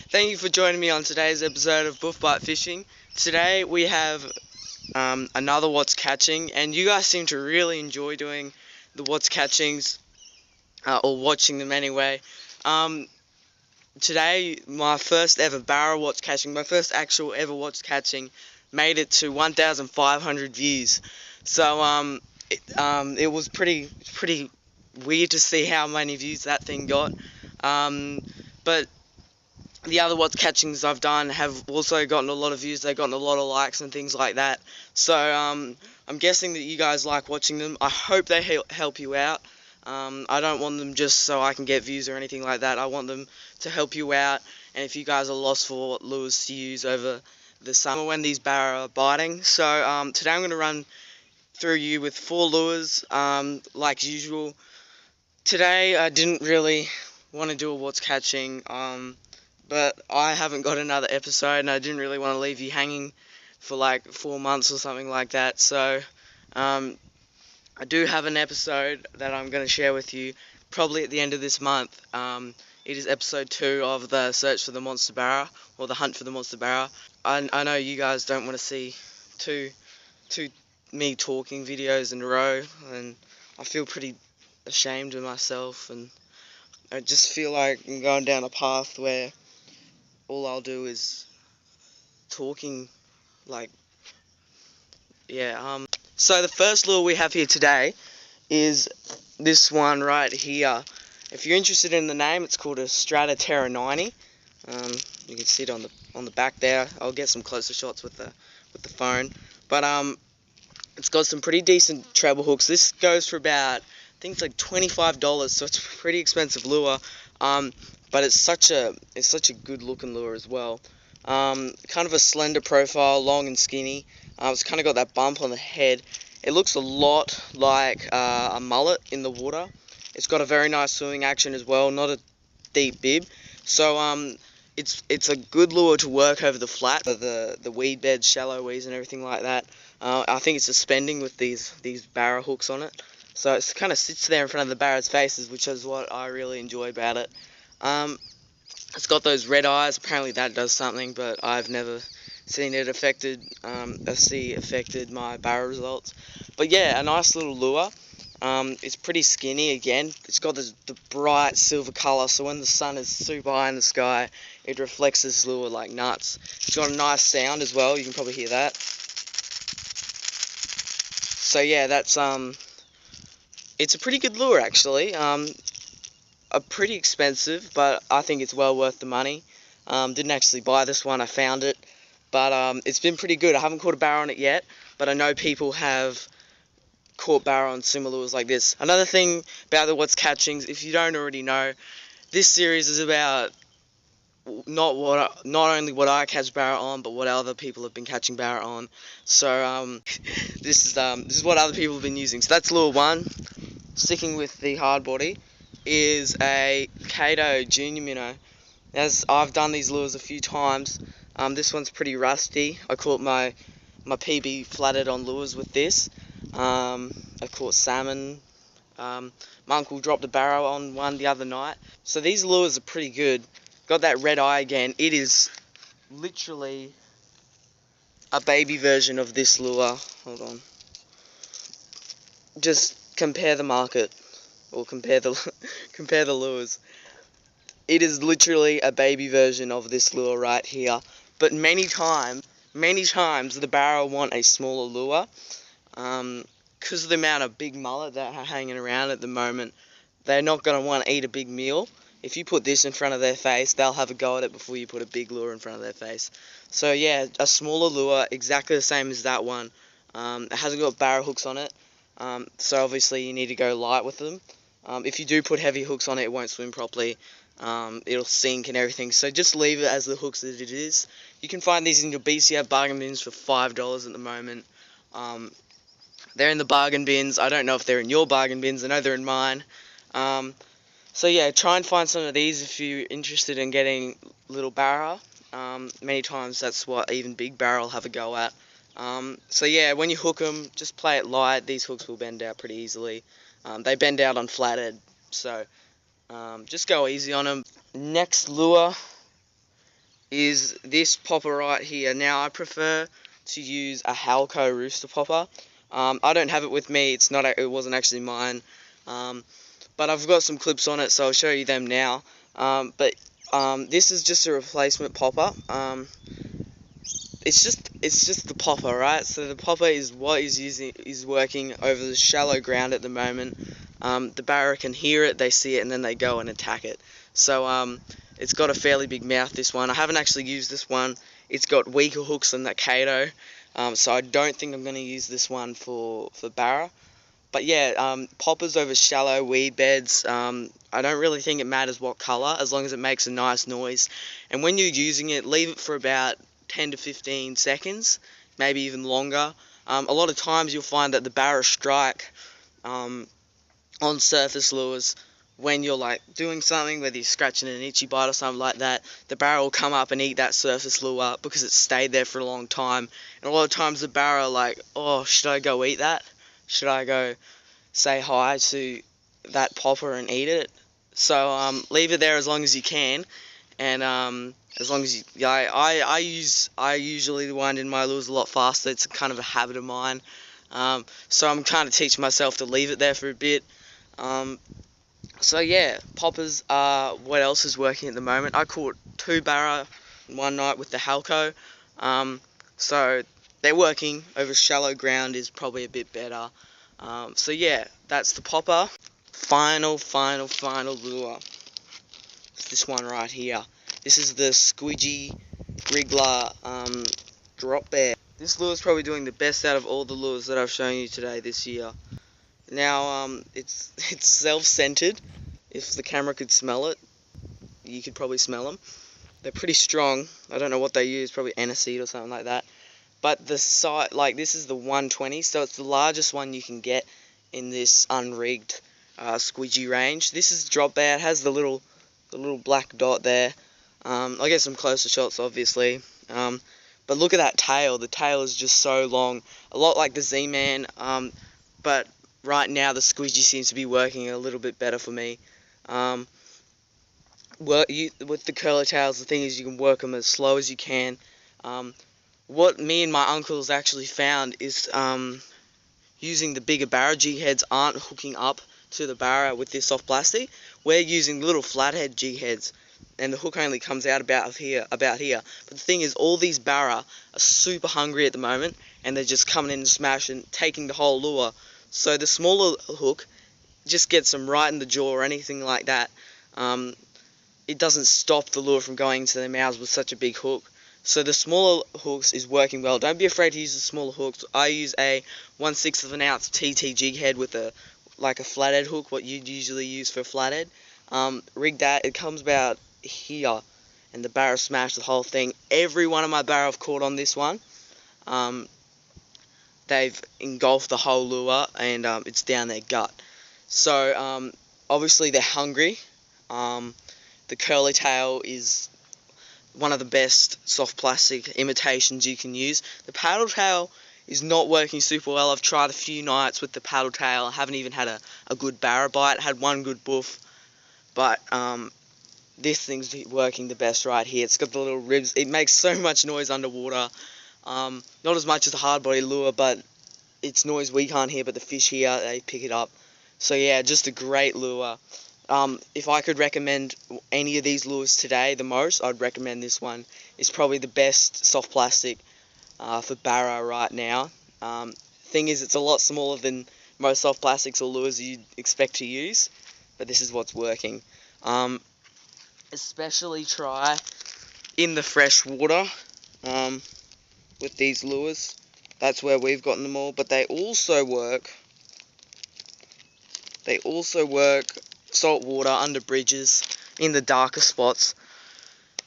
Thank you for joining me on today's episode of BoofBite Fishing. Today we have another What's Catching, and you guys seem to really enjoy doing the What's Catchings, or watching them anyway. Today, my first ever barra What's Catching, my first actual ever What's Catching, made it to 1,500 views. So it was pretty weird to see how many views that thing got. But the other What's Catchings I've done have also gotten a lot of views. They've gotten a lot of likes and things like that. So I'm guessing that you guys like watching them. I hope they help you out. I don't want them just so I can get views or anything like that. I want them to help you out. And if you guys are lost for what lures to use over the summer when these barra are biting. So today I'm going to run through you with 4 lures, like usual. Today I didn't really want to do a What's Catching, but I haven't got another episode, and I didn't really want to leave you hanging for like 4 months or something like that. So I do have an episode that I'm going to share with you probably at the end of this month. It is episode 2 of the search for the monster barra, or the hunt for the monster barra. I know you guys don't want to see two me talking videos in a row, and I feel pretty ashamed of myself, and I just feel like I'm going down a path where all I'll do is talking, like, yeah. So the first lure we have here today is this one right here. If you're interested in the name, it's called a Strata Terra 90. You can see it on the back there. I'll get some closer shots with the phone, but it's got some pretty decent treble hooks. This goes for about, I think it's like $25, so it's a pretty expensive lure. But it's such a good looking lure as well. Kind of a slender profile, long and skinny. It's kind of got that bump on the head. It looks a lot like a mullet in the water. It's got a very nice swimming action as well, not a deep bib. So it's a good lure to work over the flat, the weed beds, shallow weeds and everything like that. I think it's suspending with these barra hooks on it. So it kind of sits there in front of the barra's faces, which is what I really enjoy about it. It's got those red eyes. Apparently that does something, but I've never seen it affected my barra results. But yeah, a nice little lure. It's pretty skinny again. It's got the bright silver colour, so when the sun is super high in the sky, it reflects this lure like nuts. It's got a nice sound as well. You can probably hear that. So yeah, that's it's a pretty good lure actually. Pretty expensive, but I think it's well worth the money. Didn't actually buy this one, I found it, but it's been pretty good. I haven't caught a barra on it yet, but I know people have caught barra on similar lures like this. Another thing about the What's Catchings, if you don't already know, this series is about not only what I catch barra on, but what other people have been catching barra on. So this is what other people have been using. So that's lure 1. Sticking with the hard body is a Kato Junior Minnow. As I've done these lures a few times, this one's pretty rusty. I caught my PB flatted on lures with this. I caught salmon. My uncle dropped a barra on one the other night. So these lures are pretty good. Got that red eye again. It is literally a baby version of this lure. Hold on. Just compare the market, or compare the lures. It is literally a baby version of this lure right here. But many times the barra want a smaller lure. Because of the amount of big mullet that are hanging around at the moment, they're not going to want to eat a big meal. If you put this in front of their face, they'll have a go at it before you put a big lure in front of their face. So yeah, a smaller lure, exactly the same as that one. It hasn't got barra hooks on it. So obviously you need to go light with them. If you do put heavy hooks on it, it won't swim properly. It'll sink and everything. So just leave it as the hooks that it is. You can find these in your BCF bargain bins for $5 at the moment. They're in the bargain bins. I don't know if they're in your bargain bins. I know they're in mine. So yeah, try and find some of these if you're interested in getting little barra. Many times that's what even big barra will have a go at. So yeah, when you hook them, just play it light. These hooks will bend out pretty easily. They bend out on flathead, so just go easy on them. Next lure is this popper right here. Now I prefer to use a Halco Rooster Popper. I don't have it with me. It wasn't actually mine. But I've got some clips on it, so I'll show you them now. This is just a replacement popper. It's just the popper, right? So the popper is what is working over the shallow ground at the moment. The barra can hear it, they see it, and then they go and attack it. So it's got a fairly big mouth, this one. I haven't actually used this one. It's got weaker hooks than that Kato, so I don't think I'm going to use this one for barra. But yeah, poppers over shallow weed beds, I don't really think it matters what colour, as long as it makes a nice noise. And when you're using it, leave it for about 10 to 15 seconds, maybe even longer. A lot of times you'll find that the barra strike on surface lures, when you're like doing something, whether you're scratching an itchy bite or something like that, the barra will come up and eat that surface lure because it's stayed there for a long time. And a lot of times the barra are like, oh, should I go eat that? Should I go say hi to that popper and eat it? So leave it there as long as you can, and as long as you, I usually wind in my lures a lot faster. It's kind of a habit of mine. So I'm kind of teaching myself to leave it there for a bit. So yeah, poppers are what else is working at the moment. I caught 2 barra one night with the Halco. So they're working over shallow ground is probably a bit better. So yeah, that's the popper. Final lure. It's this one right here. This is the Squeegee Rig drop bear. This lure is probably doing the best out of all the lures that I've shown you today this year. Now, it's self-centered. If the camera could smell it, you could probably smell them. They're pretty strong. I don't know what they use, probably aniseed or something like that. But the size, like this is the 120, so it's the largest one you can get in this unrigged squeegee range. This is drop bear. It has the little black dot there. I'll get some closer shots, obviously. But look at that tail. The tail is just so long, a lot like the Z-Man. But right now the squeegee seems to be working a little bit better for me. With the curly tails, the thing is you can work them as slow as you can. What me and my uncles actually found is using the bigger barra G heads aren't hooking up to the barra with this soft plastic. We're using little flathead G heads, and the hook only comes out about here. But the thing is, all these barra are super hungry at the moment, and they're just coming in and smashing, taking the whole lure. So the smaller hook just gets them right in the jaw or anything like that. It doesn't stop the lure from going into their mouths with such a big hook. So the smaller hooks is working well. Don't be afraid to use the smaller hooks. I use a 1/6 of an ounce TT jig head with a flathead hook, what you'd usually use for a flathead. Rig that, it comes about here, and the barra smashed the whole thing. Every one of my barra I've caught on this one, they've engulfed the whole lure, and it's down their gut. So obviously they're hungry. The curly tail is one of the best soft plastic imitations you can use. The paddle tail is not working super well. I've tried a few nights with the paddle tail. I haven't even had a good barra bite. Had one good boof, but this thing's working the best right here. It's got the little ribs. It makes so much noise underwater. Not as much as a hard body lure, but it's noise we can't hear, but the fish here, they pick it up. So yeah, just a great lure. If I could recommend any of these lures today the most, I'd recommend this one. It's probably the best soft plastic for barra right now. Thing is, it's a lot smaller than most soft plastics or lures you'd expect to use, but this is what's working. Especially try in the fresh water with these lures. That's where we've gotten them all, but they also work salt water under bridges in the darker spots.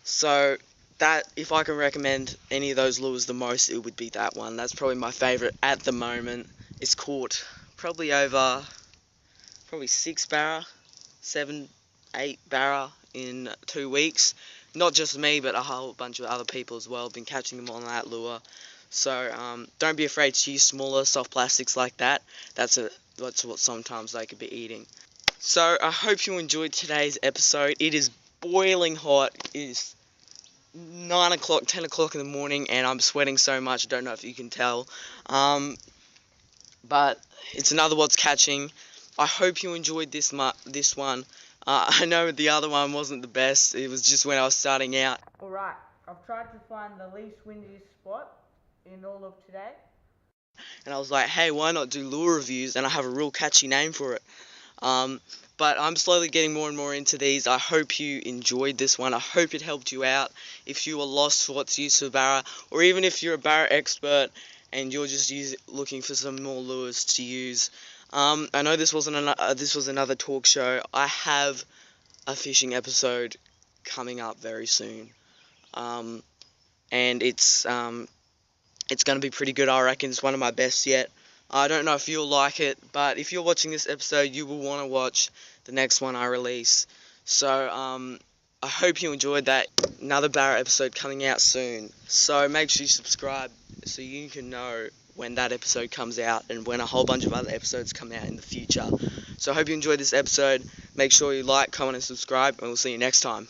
So that, if I can recommend any of those lures the most, it would be that one. That's probably my favourite at the moment. It's caught probably 6 barra, 7, 8 barra in 2 weeks. Not just me, but a whole bunch of other people as well have been catching them on that lure. So don't be afraid to use smaller soft plastics like that. That's what sometimes they could be eating. So I hope you enjoyed today's episode. It is boiling hot. It is 9 o'clock, 10 o'clock in the morning, and I'm sweating so much. I don't know if you can tell. But it's another What's Catching. I hope you enjoyed this one. I know the other one wasn't the best. It was just when I was starting out. Alright, I've tried to find the least windiest spot in all of today. And I was like, hey, why not do lure reviews? And I have a real catchy name for it. But I'm slowly getting more and more into these. I hope you enjoyed this one. I hope it helped you out if you were lost for what's used for barra, or even if you're a barra expert and you're just looking for some more lures to use. I know this was another talk show. I have a fishing episode coming up very soon, and it's going to be pretty good. I reckon it's one of my best yet. I don't know if you'll like it, but if you're watching this episode, you will want to watch the next one I release. So I hope you enjoyed that. Another barra episode coming out soon. So make sure you subscribe so you can know when that episode comes out and when a whole bunch of other episodes come out in the future. So I hope you enjoyed this episode. Make sure you like, comment, and subscribe, and we'll see you next time.